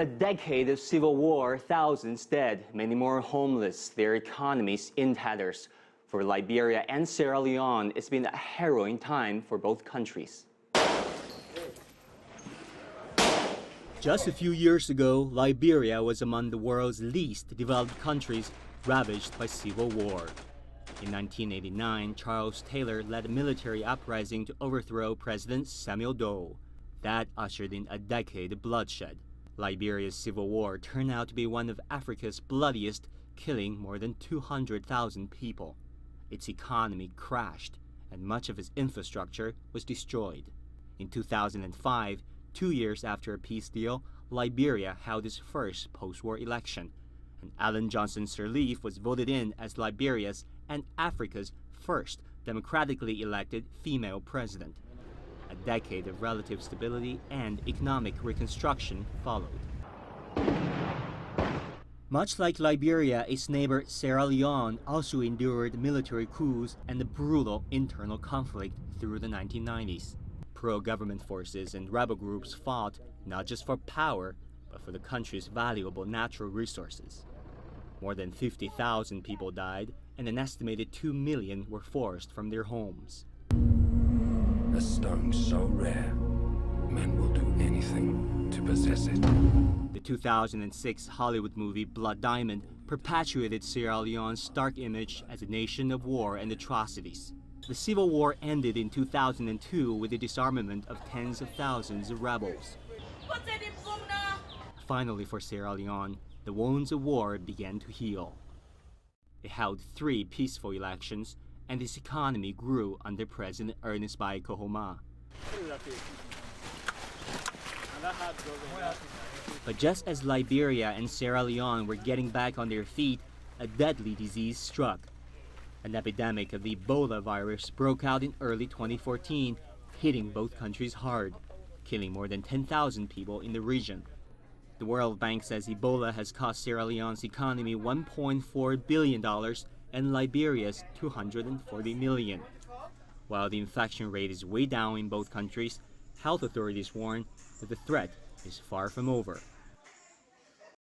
A decade of civil war, thousands dead, many more homeless, their economies in tatters. For Liberia and Sierra Leone, it's been a harrowing time for both countries. Just a few years ago, Liberia was among the world's least developed countries ravaged by civil war. In 1989, Charles Taylor led a military uprising to overthrow President Samuel Doe. That ushered in a decade of bloodshed. Liberia's civil war turned out to be one of Africa's bloodiest, killing more than 200,000 people. Its economy crashed, and much of its infrastructure was destroyed. In 2005, 2 years after a peace deal, Liberia held its first post-war election, and Ellen Johnson Sirleaf was voted in as Liberia's and Africa's first democratically elected female president. A decade of relative stability and economic reconstruction followed. Much like Liberia, its neighbor Sierra Leone also endured military coups and a brutal internal conflict through the 1990s. Pro-government forces and rebel groups fought not just for power, but for the country's valuable natural resources. More than 50,000 people died, and an estimated 2 million were forced from their homes. A stone so rare, men will do anything to possess it. The 2006 Hollywood movie Blood Diamond perpetuated Sierra Leone's stark image as a nation of war and atrocities. The civil war ended in 2002 with the disarmament of tens of thousands of rebels. Finally, for Sierra Leone, the wounds of war began to heal. It held 3 peaceful elections, and its economy grew under President Ernest Bai Koroma. But just as Liberia and Sierra Leone were getting back on their feet, a deadly disease struck. An epidemic of the Ebola virus broke out in early 2014, hitting both countries hard, killing more than 10,000 people in the region. The World Bank says Ebola has cost Sierra Leone's economy $1.4 billion and Liberia's $240 million. While the infection rate is way down in both countries, health authorities warn that the threat is far from over.